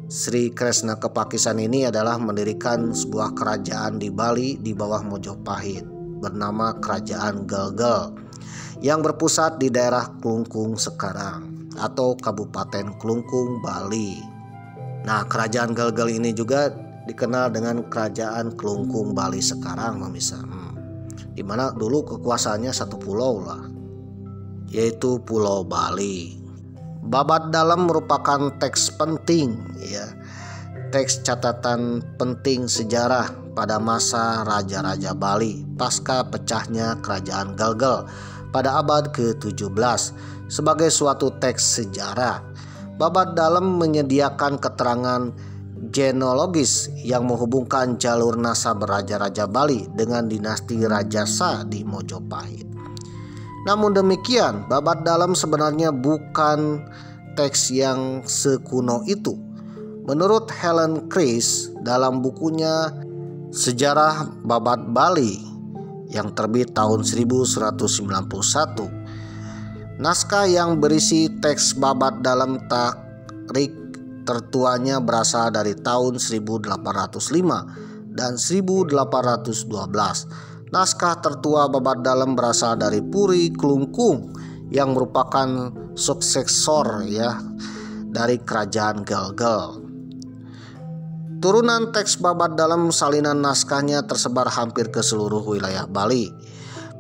Sri Kresna Kepakisan ini adalah mendirikan sebuah kerajaan di Bali di bawah Mojopahit bernama Kerajaan Gelgel yang berpusat di daerah Klungkung sekarang atau Kabupaten Klungkung, Bali. Nah, Kerajaan Gelgel ini juga dikenal dengan Kerajaan Klungkung Bali sekarang, pemirsa. Di mana dulu kekuasaannya satu pulau lah, yaitu Pulau Bali. Babat Dalam merupakan teks penting, ya, teks catatan penting sejarah pada masa Raja-Raja Bali pasca pecahnya Kerajaan Gelgel pada abad ke-17. Sebagai suatu teks sejarah, Babat Dalam menyediakan keterangan genealogis yang menghubungkan jalur nasab Raja-Raja Bali dengan dinasti Rajasa di Mojopahit. Namun demikian, Babat Dalam sebenarnya bukan teks yang sekuno itu. Menurut Helen Chris dalam bukunya Sejarah Babat Bali yang terbit tahun 1191, naskah yang berisi teks Babat Dalam tarik tertuanya berasal dari tahun 1805 dan 1812. Naskah tertua Babat Dalam berasal dari Puri Klungkung yang merupakan suksesor, ya, dari Kerajaan Gelgel. Turunan teks Babat Dalam salinan naskahnya tersebar hampir ke seluruh wilayah Bali.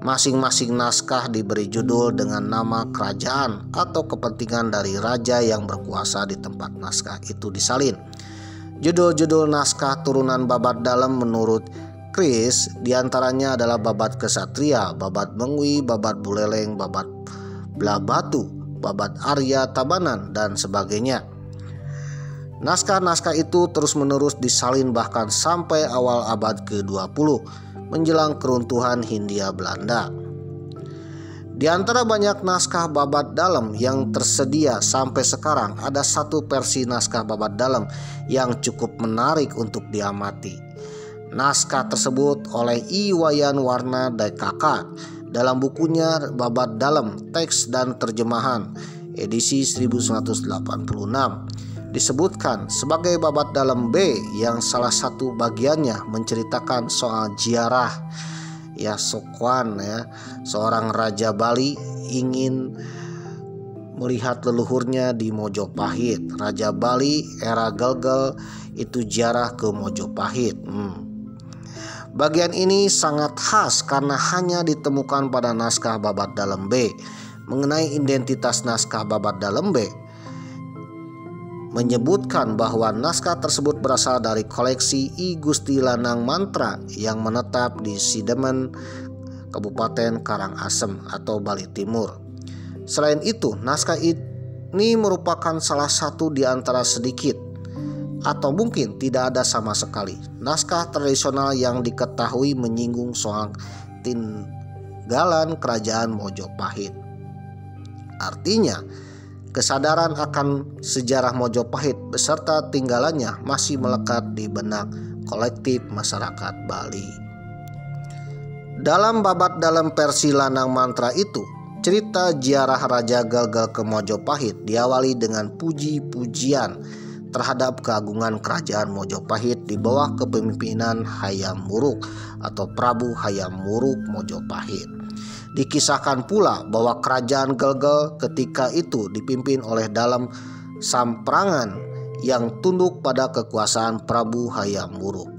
Masing-masing naskah diberi judul dengan nama kerajaan atau kepentingan dari raja yang berkuasa di tempat naskah itu disalin. Judul-judul naskah turunan Babat Dalam menurut Chris diantaranya adalah Babat Kesatria, Babat Mengwi, Babat Buleleng, Babat Blabatu, Babat Arya Tabanan, dan sebagainya. Naskah-naskah itu terus-menerus disalin bahkan sampai awal abad ke-20 menjelang keruntuhan Hindia Belanda. Di antara banyak naskah Babat Dalam yang tersedia sampai sekarang, ada satu versi naskah Babat Dalam yang cukup menarik untuk diamati. Naskah tersebut oleh I Wayan Warna Daikaka dalam bukunya Babat Dalam Teks dan Terjemahan edisi 1986 disebutkan sebagai Babat Dalam B yang salah satu bagiannya menceritakan soal ziarah, ya, Sokwan, ya, seorang raja Bali ingin melihat leluhurnya di Mojopahit. Raja Bali era Gelgel itu ziarah ke Mojopahit. Bagian ini sangat khas karena hanya ditemukan pada naskah Babat Dalam B. Mengenai identitas naskah Babat Dalam B, menyebutkan bahwa naskah tersebut berasal dari koleksi I Gusti Lanang Mantra yang menetap di Sidemen, Kabupaten Karangasem atau Bali Timur. Selain itu, naskah ini merupakan salah satu di antara sedikit atau mungkin tidak ada sama sekali naskah tradisional yang diketahui menyinggung soal tinggalan Kerajaan Mojopahit. Artinya, kesadaran akan sejarah Mojopahit beserta tinggalannya masih melekat di benak kolektif masyarakat Bali. Dalam Babat Dalam versi Lanang Mantra itu, cerita ziarah Raja Gelgel ke Mojopahit diawali dengan puji-pujian terhadap keagungan Kerajaan Mojopahit di bawah kepemimpinan Hayam Wuruk atau Prabu Hayam Wuruk Mojopahit. Dikisahkan pula bahwa Kerajaan Gelgel ketika itu dipimpin oleh Dalam Samprangan yang tunduk pada kekuasaan Prabu Hayam Wuruk.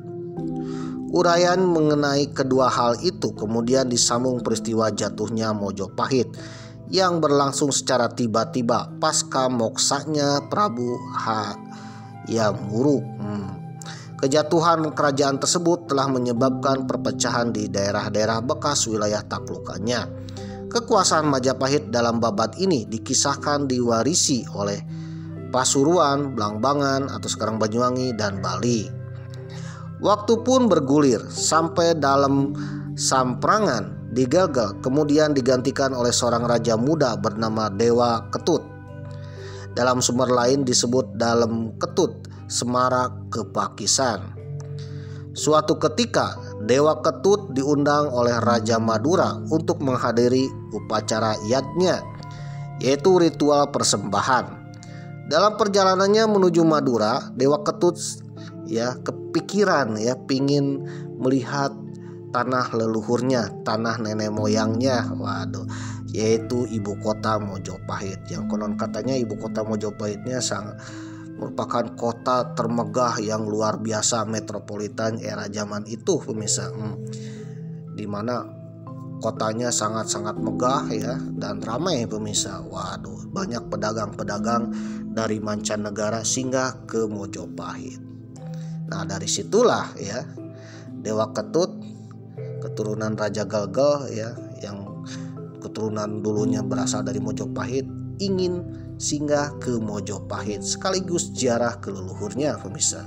Uraian mengenai kedua hal itu kemudian disambung peristiwa jatuhnya Mojopahit yang berlangsung secara tiba-tiba pasca moksanya Prabu Hayam Wuruk. Kejatuhan kerajaan tersebut telah menyebabkan perpecahan di daerah-daerah bekas wilayah taklukannya. Kekuasaan Majapahit dalam babat ini dikisahkan diwarisi oleh Pasuruan, Blambangan atau sekarang Banyuwangi dan Bali. Waktu pun bergulir sampai dalam Samprangan digagal kemudian digantikan oleh seorang raja muda bernama Dewa Ketut. Dalam sumber lain disebut Dalem Ketut Semarak Kepakisan. Suatu ketika Dewa Ketut diundang oleh Raja Madura untuk menghadiri upacara yadnya, yaitu ritual persembahan. Dalam perjalanannya menuju Madura, Dewa Ketut kepikiran pingin melihat tanah leluhurnya, tanah nenek moyangnya, yaitu ibu kota Mojopahit. Yang konon katanya ibu kota Mojopahitnya merupakan kota termegah yang luar biasa metropolitan era zaman itu, pemirsa. Di mana kotanya sangat-sangat megah dan ramai, pemirsa. Banyak pedagang-pedagang dari mancanegara singgah ke Mojopahit. Nah, dari situlah Dewa Ketut, keturunan Raja Galgal yang keturunan dulunya berasal dari Mojopahit, ingin singgah ke Mojopahit sekaligus ziarah ke leluhurnya, pemirsa.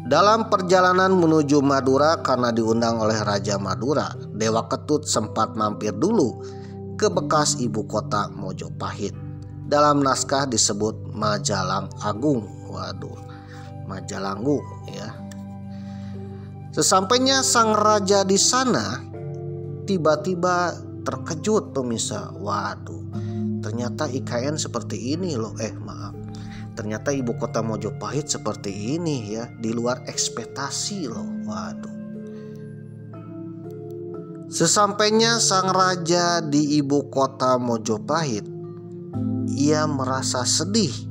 Dalam perjalanan menuju Madura karena diundang oleh Raja Madura, Dewa Ketut sempat mampir dulu ke bekas ibu kota Mojopahit. Dalam naskah disebut Majalang Agung. Majalanggu Sesampainya sang raja di sana tiba-tiba terkejut, pemirsa. Ternyata IKN seperti ini loh. Ternyata ibu kota Mojopahit seperti ini di luar ekspektasi loh. Sesampainya sang raja di ibu kota Mojopahit, ia merasa sedih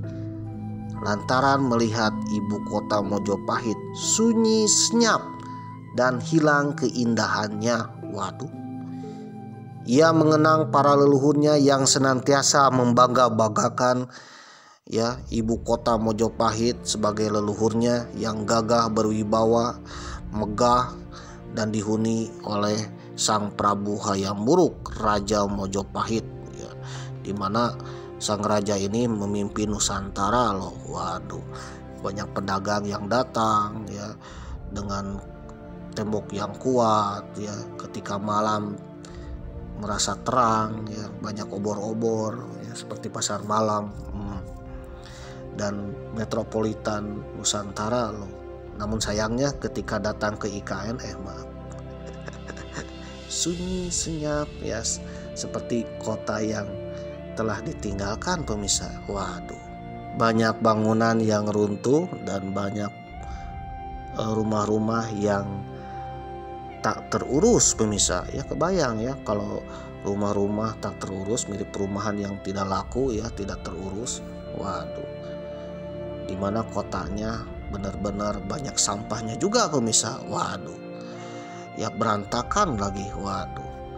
lantaran melihat ibu kota Mojopahit sunyi senyap dan hilang keindahannya. Ia mengenang para leluhurnya yang senantiasa membangga-banggakan ibu kota Mojopahit sebagai leluhurnya yang gagah berwibawa, megah dan dihuni oleh sang Prabu Hayam Wuruk, Raja Mojopahit, di mana sang raja ini memimpin Nusantara loh. Banyak pedagang yang datang dengan tembok yang kuat ketika malam merasa terang banyak obor-obor seperti pasar malam dan metropolitan Nusantara loh. Namun sayangnya ketika datang ke IKN sunyi senyap seperti kota yang telah ditinggalkan, pemirsa. Banyak bangunan yang runtuh dan banyak rumah-rumah yang tak terurus, pemirsa. Kebayang kalau rumah-rumah tak terurus, mirip perumahan yang tidak laku tidak terurus. Dimana kotanya benar-benar banyak sampahnya juga, pemirsa. Berantakan lagi.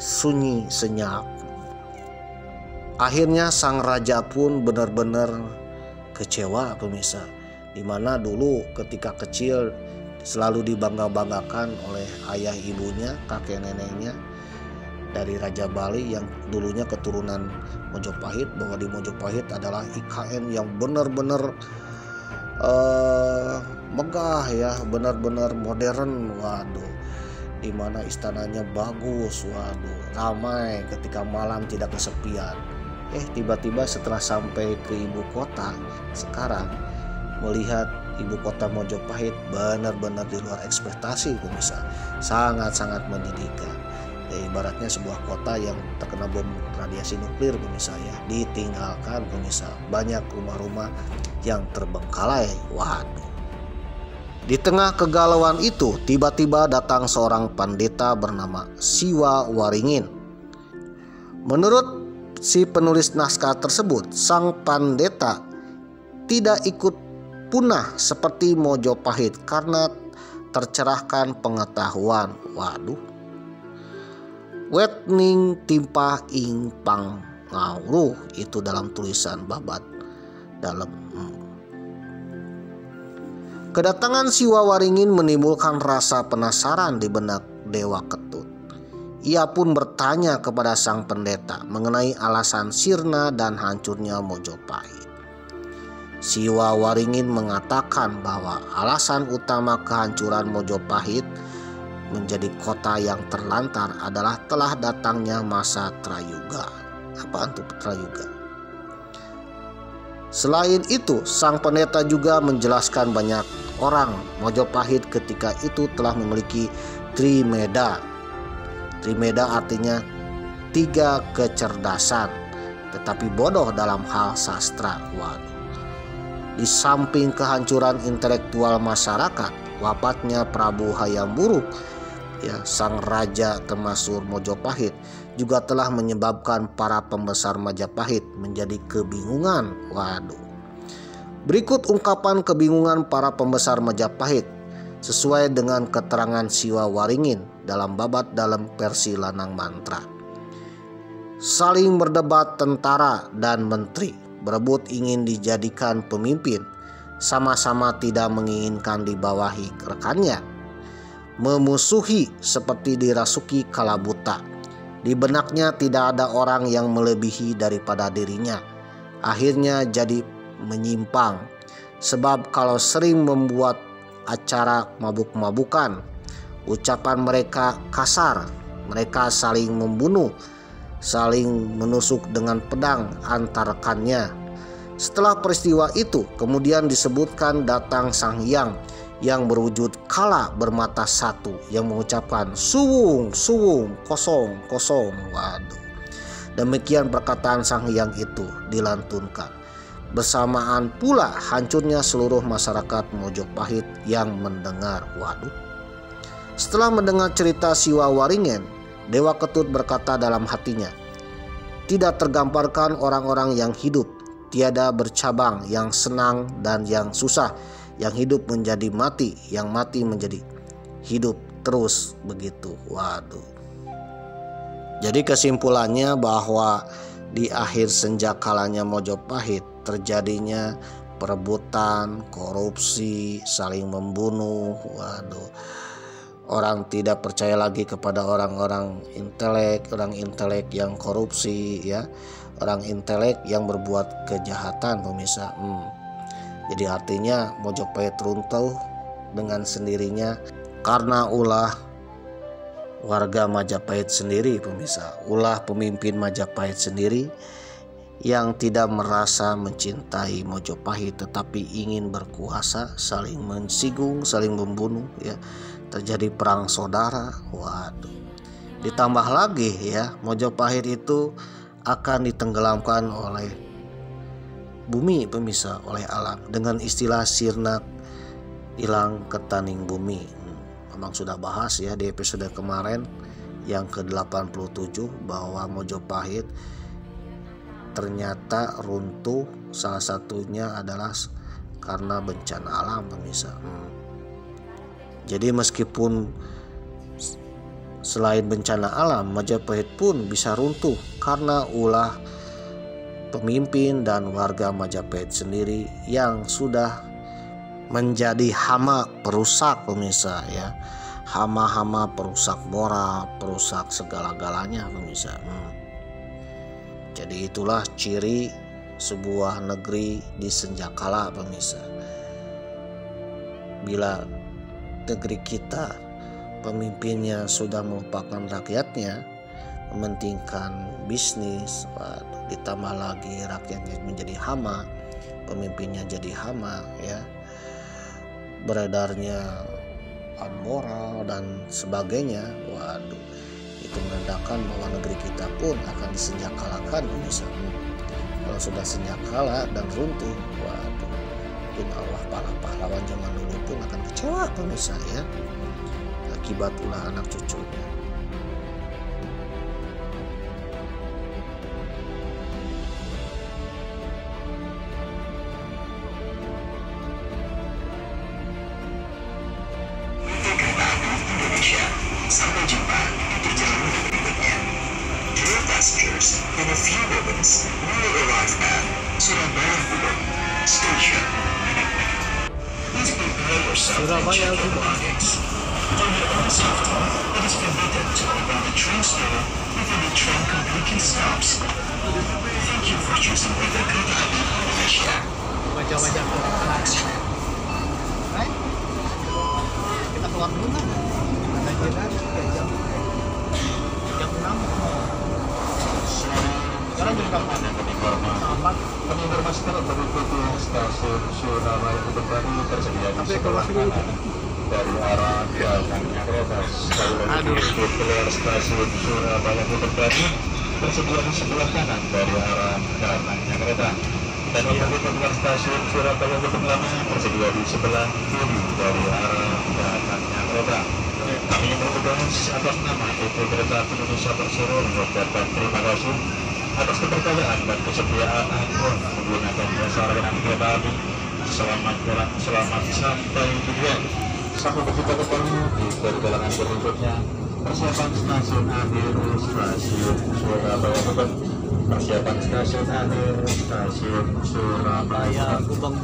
Sunyi senyap. Akhirnya sang raja pun benar-benar kecewa, pemirsa. Dimana dulu ketika kecil selalu dibangga-banggakan oleh ayah ibunya, kakek neneknya dari Raja Bali yang dulunya keturunan Mojopahit, bahwa di Mojopahit adalah IKN yang benar-benar megah benar-benar modern. Dimana istananya bagus, ramai, ketika malam tidak kesepian. Tiba-tiba setelah sampai ke ibu kota, sekarang melihat ibu kota Mojopahit benar-benar di luar ekspektasi, pemirsa. Sangat-sangat menyedihkan. Ibaratnya sebuah kota yang terkena bom radiasi nuklir, pemirsa ditinggalkan, pemirsa. Banyak rumah-rumah yang terbengkalai. Di tengah kegalauan itu tiba-tiba datang seorang pendeta bernama Siwa Waringin. Menurut si penulis naskah tersebut, sang pendeta tidak ikut punah seperti Mojopahit karena tercerahkan pengetahuan. Waduh. Wet ning timpah ing pang ngawruh, itu dalam tulisan babat dalam. Kedatangan si Wawaringin menimbulkan rasa penasaran di benak Dewa Ketut. Ia pun bertanya kepada sang pendeta mengenai alasan sirna dan hancurnya Mojopahit. Si Wawaringin mengatakan bahwa alasan utama kehancuran Mojopahit menjadi kota yang terlantar adalah telah datangnya masa Trayuga. Apaan tuh Trayuga? Selain itu, sang pendeta juga menjelaskan banyak orang Mojopahit ketika itu telah memiliki trimeda. Trimeda artinya 3 kecerdasan, tetapi bodoh dalam hal sastra. Waduh. Di samping kehancuran intelektual masyarakat, wafatnya Prabu Hayam Wuruk, sang raja termasyhur Mojopahit, juga telah menyebabkan para pembesar Majapahit menjadi kebingungan. Waduh. Berikut ungkapan kebingungan para pembesar Majapahit sesuai dengan keterangan si Wawaringin dalam babat dalam versi Lanang Mantra. Saling berdebat tentara dan menteri, berebut ingin dijadikan pemimpin, sama-sama tidak menginginkan dibawahi rekannya. Memusuhi seperti dirasuki kalabuta. Di benaknya tidak ada orang yang melebihi daripada dirinya. Akhirnya jadi menyimpang. Sebab kalau sering membuat acara mabuk-mabukan, ucapan mereka kasar. Mereka saling membunuh, saling menusuk dengan pedang antar rekannya. Setelah peristiwa itu kemudian disebutkan datang Sang Hyang yang berwujud kala bermata satu yang mengucapkan suwung, suwung, kosong, kosong. Waduh. Demikian perkataan Sang Hyang itu dilantunkan. Bersamaan pula hancurnya seluruh masyarakat Mojopahit yang mendengar. Waduh. Setelah mendengar cerita si Wawaringin, Dewa Ketut berkata dalam hatinya, tidak tergambarkan orang-orang yang hidup, tiada bercabang, yang senang dan yang susah, yang hidup menjadi mati, yang mati menjadi hidup terus begitu. Waduh. Jadi kesimpulannya bahwa di akhir senjakalanya Mojopahit terjadinya perebutan, korupsi, saling membunuh. Waduh. Orang tidak percaya lagi kepada orang intelek yang korupsi, ya. Orang intelek yang berbuat kejahatan, pemirsa. Jadi artinya Mojopahit runtuh dengan sendirinya karena ulah warga Majapahit sendiri, pemirsa. Ulah pemimpin Majapahit sendiri yang tidak merasa mencintai Mojopahit tetapi ingin berkuasa, saling mensinggung, saling membunuh, ya. Terjadi perang saudara. Waduh. Ditambah lagi, ya, Mojopahit itu akan ditenggelamkan oleh bumi, pemirsa, oleh alam dengan istilah sirna hilang ketaning bumi. Memang sudah bahas, ya, di episode kemarin yang ke-87 bahwa Mojopahit ternyata runtuh salah satunya adalah karena bencana alam, pemirsa. Jadi meskipun selain bencana alam, Majapahit pun bisa runtuh karena ulah pemimpin dan warga Majapahit sendiri yang sudah menjadi hama perusak, pemirsa, ya. Hama-hama perusak moral, perusak segala-galanya, pemirsa. Jadi itulah ciri sebuah negeri di senjakala, pemirsa. Bila negeri kita pemimpinnya sudah melupakan rakyatnya, mementingkan bisnis, waduh, ditambah lagi rakyatnya menjadi hama, pemimpinnya jadi hama, ya, beredarnya amoral dan sebagainya. Waduh, itu menandakan bahwa negeri kita pun akan disenjakalakan, pemirsa. Kalau sudah senjakala dan runtuh, waduh, mungkin Allah para pahlawan zaman dulu pun akan kecewa, pemirsa, ya, akibat ulah anak cucunya. Sampai jumpa di perjalanan berikutnya. Dear passengers, in a few moments, we will arrive at Surabaya Gubeng Station. Please prepare yourself and check your belongings. For your own safety, it is forbidden to open the train door before the train completely stops. Thank you for choosing PT Kereta Api Indonesia. Wajah-wajah kita keluar dulu kan? Ada jalan jam 6. Sekarang jam berapa? Informasi dari PT Stasiun Surabaya Gubeng Baru tersedia di sebelah kanan dari arah datangnya kereta. Sekali lagi keluar Stasiun Surabaya Gubeng Baru tersedia di sebelah kanan dari arah datangnya kereta. Dan untuk keluar Stasiun Surabaya Gubeng Lama tersedia di sebelah kiri dari arah datangnya kereta. Kami bertugas atas nama PT Kereta Api Indonesia Persero mengucapkan terima kasih atas kepercayaan dan kesetiaan Anda menggunakan jasa layanan kereta api. Selamat sampai tujuan. Sampai berjumpa kembali di perjalanan berikutnya. Persiapan stasiun akhir Stasiun Surabaya Gubeng. Persiapan stasiun akhir Stasiun Surabaya Gubeng.